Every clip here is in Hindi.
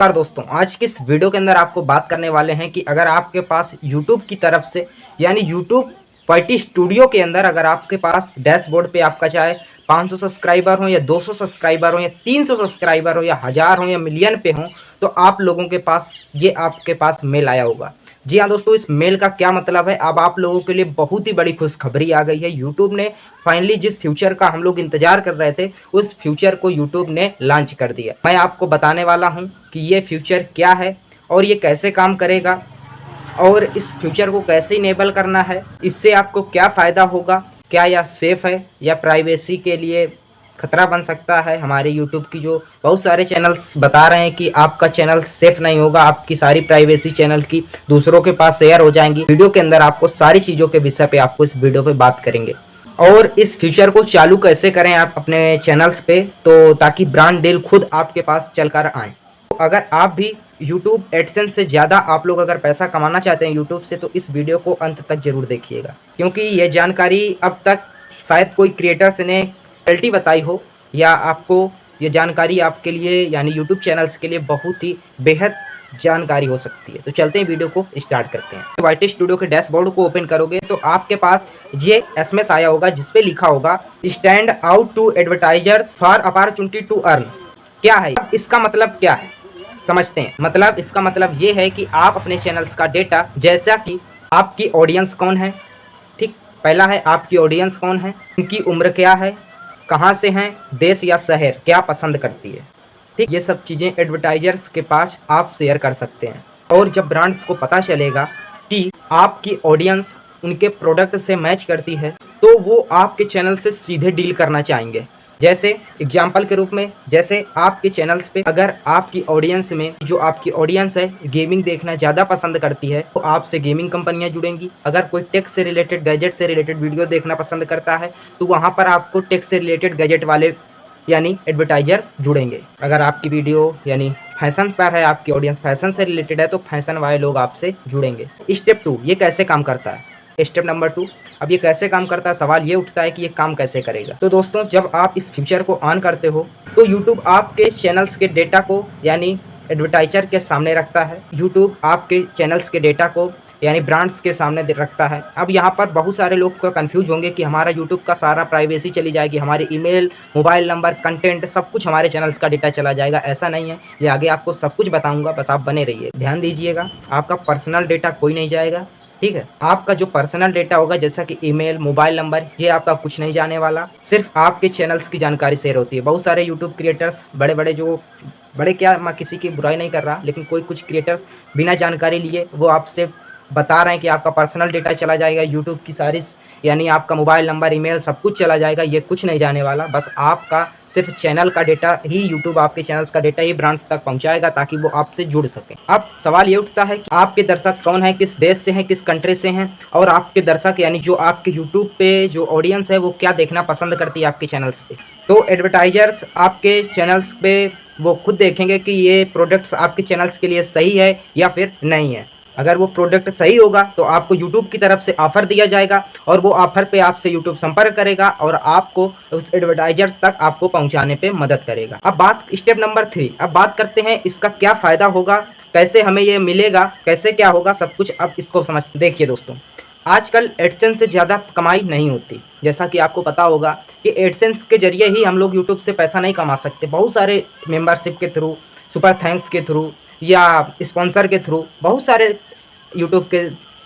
नमस्कार दोस्तों, आज की इस वीडियो के अंदर आपको बात करने वाले हैं कि अगर आपके पास YouTube की तरफ से यानी YouTube YT स्टूडियो के अंदर अगर आपके पास डैशबोर्ड पे आपका चाहे 500 सब्सक्राइबर हो या 200 सब्सक्राइबर हो या 300 सब्सक्राइबर हो या 1000 हो या मिलियन पे हो, तो आप लोगों के पास ये आपके पास मेल आया होगा। जी हाँ दोस्तों, इस मेल का क्या मतलब है, अब आप लोगों के लिए बहुत ही बड़ी खुशखबरी आ गई है। यूट्यूब ने फाइनली जिस फ्यूचर का हम लोग इंतजार कर रहे थे, उस फ्यूचर को यूट्यूब ने लॉन्च कर दिया। मैं आपको बताने वाला हूं कि ये फ्यूचर क्या है और ये कैसे काम करेगा और इस फ्यूचर को कैसे इनेबल करना है, इससे आपको क्या फ़ायदा होगा, क्या यह सेफ़ है या प्राइवेसी के लिए खतरा बन सकता है। हमारे यूट्यूब की जो बहुत सारे चैनल्स बता रहे हैं कि आपका चैनल सेफ़ नहीं होगा, आपकी सारी प्राइवेसी चैनल की दूसरों के पास शेयर हो जाएंगी। वीडियो के अंदर आपको सारी चीज़ों के विषय पे आपको इस वीडियो पे बात करेंगे और इस फीचर को चालू कैसे करें आप अपने चैनल्स पे, तो ताकि ब्रांड डील खुद आपके पास चलकर आए। तो अगर आप भी YouTube एडसेंस से ज़्यादा आप लोग अगर पैसा कमाना चाहते हैं YouTube से, तो इस वीडियो को अंत तक जरूर देखिएगा, क्योंकि ये जानकारी अब तक शायद कोई क्रिएटर्स ने क्वालिटी बताई हो या आपको ये जानकारी आपके लिए यानी YouTube चैनल्स के लिए बहुत ही बेहद जानकारी हो सकती है। तो चलते हैं, वीडियो को स्टार्ट करते हैं। YT स्टूडियो के डैशबोर्ड को ओपन करोगे तो आपके पास ये SMS आया होगा जिसपे लिखा होगा stand out to advertisers for opportunity to earn. क्या है इसका मतलब, क्या है समझते हैं। मतलब इसका मतलब ये है कि आप अपने चैनल्स का डेटा, जैसा कि आपकी ऑडियंस कौन है, ठीक, पहला है आपकी ऑडियंस कौन है, उनकी उम्र क्या है, कहाँ से हैं, देश या शहर, क्या पसंद करती है, ठीक, ये सब चीज़ें एडवर्टाइजर्स के पास आप शेयर कर सकते हैं। और जब ब्रांड्स को पता चलेगा कि आपकी ऑडियंस उनके प्रोडक्ट से मैच करती है, तो वो आपके चैनल से सीधे डील करना चाहेंगे। जैसे एग्जाम्पल के रूप में, जैसे आपके चैनल्स पे अगर आपकी ऑडियंस में जो आपकी ऑडियंस है गेमिंग देखना ज़्यादा पसंद करती है, तो आपसे गेमिंग कंपनियां जुड़ेंगी। अगर कोई टेक से रिलेटेड, गैजेट से रिलेटेड वीडियो देखना पसंद करता है, तो वहाँ पर आपको टेक से रिलेटेड गैजेट वाले यानी एडवर्टाइजर्स जुड़ेंगे। अगर आपकी वीडियो यानी फैशन पर है, आपकी ऑडियंस फैशन से रिलेटेड है, तो फैशन वाले लोग आपसे जुड़ेंगे। स्टेप 2 ये कैसे काम करता है। स्टेप नंबर 2, अब ये कैसे काम करता है, सवाल ये उठता है कि ये काम कैसे करेगा। तो दोस्तों, जब आप इस फीचर को ऑन करते हो तो यूट्यूब आपके चैनल्स के डेटा को यानी एडवर्टाइजर के सामने रखता है। यूट्यूब आपके चैनल्स के डेटा को यानी ब्रांड्स के सामने रखता है। अब यहाँ पर बहुत सारे लोग को कंफ्यूज होंगे कि हमारा यूट्यूब का सारा प्राइवेसी चली जाएगी, हमारे ईमेल, मोबाइल नंबर, कंटेंट, सब कुछ हमारे चैनल्स का डेटा चला जाएगा। ऐसा नहीं है, ये आगे आपको सब कुछ बताऊंगा, बस आप बने रहिए। ध्यान दीजिएगा, आपका पर्सनल डेटा कोई नहीं जाएगा, ठीक है। आपका जो पर्सनल डेटा होगा जैसा कि ईमेल, मोबाइल नंबर, ये आपका कुछ नहीं जाने वाला, सिर्फ आपके चैनल्स की जानकारी शेयर होती है। बहुत सारे यूट्यूब क्रिएटर्स, बड़े क्या, मैं किसी की बुराई नहीं कर रहा, लेकिन कोई कुछ क्रिएटर्स बिना जानकारी लिए वो आपसे बता रहे हैं कि आपका पर्सनल डेटा चला जाएगा, यूट्यूब की सारी यानी आपका मोबाइल नंबर, ईमेल, सब कुछ चला जाएगा। ये कुछ नहीं जाने वाला, बस आपका सिर्फ चैनल का डेटा ही यूट्यूब आपके चैनल्स का डेटा ही ब्रांड्स तक पहुंचाएगा ताकि वो आपसे जुड़ सके। अब सवाल ये उठता है कि आपके दर्शक कौन है, किस देश से हैं, किस कंट्री से हैं, और आपके दर्शक यानी जो आपके यूट्यूब पे जो ऑडियंस है वो क्या देखना पसंद करती है आपके चैनल्स पे। तो एडवर्टाइजर्स आपके चैनल्स पे वो खुद देखेंगे कि ये प्रोडक्ट्स आपके चैनल्स के लिए सही है या फिर नहीं है। अगर वो प्रोडक्ट सही होगा तो आपको यूट्यूब की तरफ से ऑफर दिया जाएगा और वो ऑफर पे आपसे यूट्यूब संपर्क करेगा और आपको उस एडवर्टाइजर्स तक आपको पहुंचाने पे मदद करेगा। अब बात स्टेप नंबर 3, अब बात करते हैं इसका क्या फ़ायदा होगा, कैसे हमें ये मिलेगा, कैसे क्या होगा, सब कुछ अब इसको समझते। देखिए दोस्तों, आजकल एडसेंस से ज़्यादा कमाई नहीं होती। जैसा कि आपको पता होगा कि एडसेंस के जरिए ही हम लोग यूट्यूब से पैसा नहीं कमा सकते। बहुत सारे मेम्बरशिप के थ्रू, सुपर थैंक्स के थ्रू या स्पॉन्सर के थ्रू बहुत सारे यूट्यूब के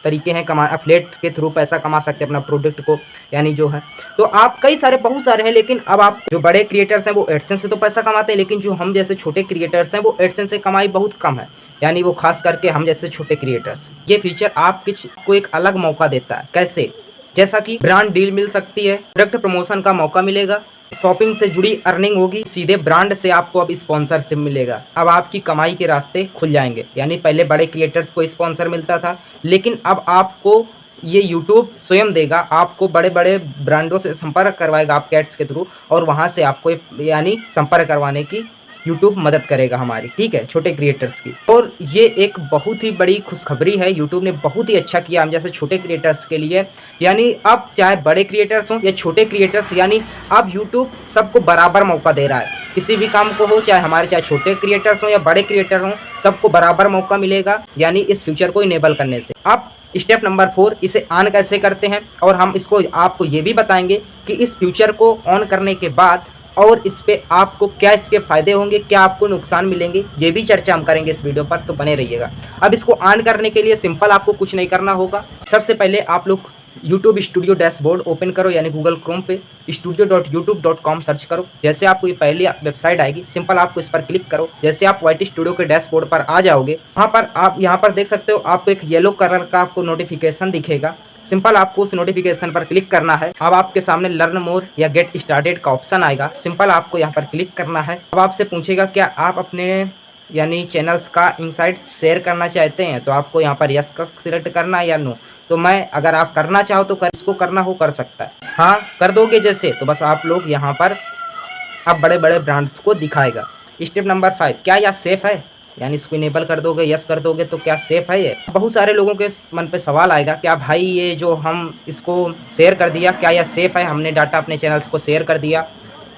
तरीके हैं एफिलिएट के थ्रू पैसा कमा सकते हैं अपना प्रोडक्ट को यानी जो है। तो आप कई सारे बहुत सारे हैं, लेकिन अब आप जो बड़े क्रिएटर्स हैं वो एडसेंस से तो पैसा कमाते हैं, लेकिन जो हम जैसे छोटे क्रिएटर्स हैं वो एडसेंस से कमाई बहुत कम है, यानी वो खास करके हम जैसे छोटे क्रिएटर्स। ये फीचर आपको एक अलग मौका देता है। कैसे? जैसा कि ब्रांड डील मिल सकती है, प्रोडक्ट प्रमोशन का मौका मिलेगा, शॉपिंग से जुड़ी अर्निंग होगी, सीधे ब्रांड से आपको अब स्पॉन्सरशिप मिलेगा। अब आपकी कमाई के रास्ते खुल जाएंगे। यानी पहले बड़े क्रिएटर्स को स्पॉन्सर मिलता था, लेकिन अब आपको ये यूट्यूब स्वयं देगा, आपको बड़े बड़े ब्रांडों से संपर्क करवाएगा आपके एड्स के थ्रू, और वहाँ से आपको यानी संपर्क करवाने की यूट्यूब मदद करेगा हमारी, ठीक है, छोटे क्रिएटर्स की। और ये एक बहुत ही बड़ी खुशखबरी है, यूट्यूब ने बहुत ही अच्छा किया हम जैसे छोटे क्रिएटर्स के लिए। यानी अब चाहे बड़े क्रिएटर्स हों या छोटे क्रिएटर्स, यानी अब यूट्यूब सबको बराबर मौका दे रहा है। किसी भी काम को हो, चाहे छोटे क्रिएटर्स हों या बड़े क्रिएटर हों, सबको बराबर मौका मिलेगा, यानी इस फ्यूचर को इनेबल करने से। अब स्टेप नंबर 4, इसे ऑन कैसे करते हैं, और हम इसको आपको ये भी बताएंगे कि इस फ्यूचर को ऑन करने के बाद और इस पे आपको क्या इसके फ़ायदे होंगे, क्या आपको नुकसान मिलेंगे, ये भी चर्चा हम करेंगे इस वीडियो पर, तो बने रहिएगा। अब इसको ऑन करने के लिए सिंपल आपको कुछ नहीं करना होगा। सबसे पहले आप लोग YouTube स्टूडियो डैशबोर्ड ओपन करो, यानी गूगल क्रोम पे studio.youtube.com सर्च करो। जैसे आपको ये पहली वेबसाइट आएगी, सिंपल आपको इस पर क्लिक करो। जैसे आप YT स्टूडियो के डैशबोर्ड पर आ जाओगे, वहाँ पर आप यहाँ पर देख सकते हो, आपको एक येलो कलर का आपको नोटिफिकेशन दिखेगा। सिंपल आपको उस नोटिफिकेशन पर क्लिक करना है। अब आपके सामने लर्न मोर या गेट स्टार्टेड का ऑप्शन आएगा, सिंपल आपको यहाँ पर क्लिक करना है। अब आपसे पूछेगा क्या आप अपने यानी चैनल्स का इनसाइट्स शेयर करना चाहते हैं, तो आपको यहाँ पर यस का सिलेक्ट करना है या नो। तो मैं अगर आप करना चाहो तो इसको करना हो कर सकता है, हाँ कर दोगे जैसे, तो बस आप लोग यहाँ पर अब बड़े बड़े ब्रांड्स को दिखाएगा। स्टेप नंबर 5, क्या यह सेफ़ है, यानी इसको इनेबल कर दोगे, यस कर दोगे तो क्या सेफ़ है ये। बहुत सारे लोगों के मन पे सवाल आएगा, क्या भाई ये जो हम इसको शेयर कर दिया, क्या यह सेफ़ है, हमने डाटा अपने चैनल्स को शेयर कर दिया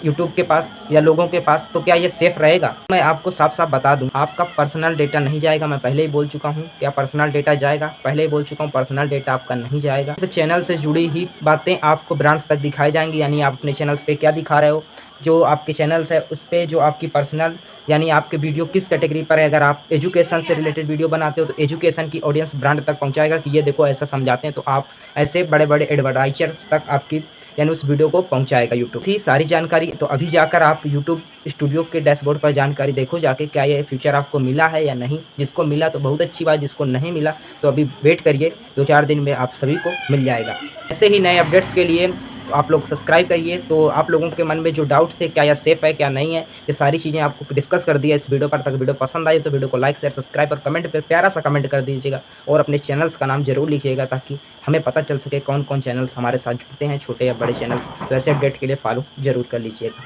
यूट्यूब के पास या लोगों के पास, तो क्या ये सेफ़ रहेगा। मैं आपको साफ साफ बता दूं, आपका पर्सनल डेटा नहीं जाएगा। मैं पहले ही बोल चुका हूं, क्या पर्सनल डेटा जाएगा, पहले ही बोल चुका हूं, पर्सनल डेटा आपका नहीं जाएगा। तो चैनल से जुड़ी ही बातें आपको ब्रांड्स तक दिखाई जाएंगी, यानी आप अपने चैनल्स पे क्या दिखा रहे हो, जो आपके चैनल्स है उस पर जो आपकी पर्सनल यानी आपके वीडियो किस कैटेगरी पर है। अगर आप एजुकेशन से रिलेटेड वीडियो बनाते हो तो एजुकेशन की ऑडियंस ब्रांड तक पहुंचाएगा कि ये देखो ऐसा समझाते हैं, तो आप ऐसे बड़े बड़े एडवर्टाइजर्स तक आपकी यानी उस वीडियो को पहुंचाएगा यूट्यूब। थी सारी जानकारी, तो अभी जाकर आप यूट्यूब स्टूडियो के डैशबोर्ड पर जानकारी देखो जाके, क्या ये फीचर आपको मिला है या नहीं। जिसको मिला तो बहुत अच्छी बात, जिसको नहीं मिला तो अभी वेट करिए, 2-4 दिन में आप सभी को मिल जाएगा। ऐसे ही नए अपडेट्स के लिए तो आप लोग सब्सक्राइब करिए। तो आप लोगों के मन में जो डाउट थे, क्या यह सेफ़ है क्या नहीं है, ये सारी चीज़ें आपको डिस्कस कर दिया इस वीडियो पर। तक वीडियो पसंद आई तो वीडियो को लाइक शेयर सब्सक्राइब और कमेंट पे प्यारा सा कमेंट कर दीजिएगा, और अपने चैनल्स का नाम जरूर लिखिएगा ताकि हमें पता चल सके कौन कौन चैनल्स हमारे साथ जुड़ते हैं, छोटे या बड़े चैनल्स। तो ऐसे अपडेट के लिए फॉलो जरूर कर लीजिएगा।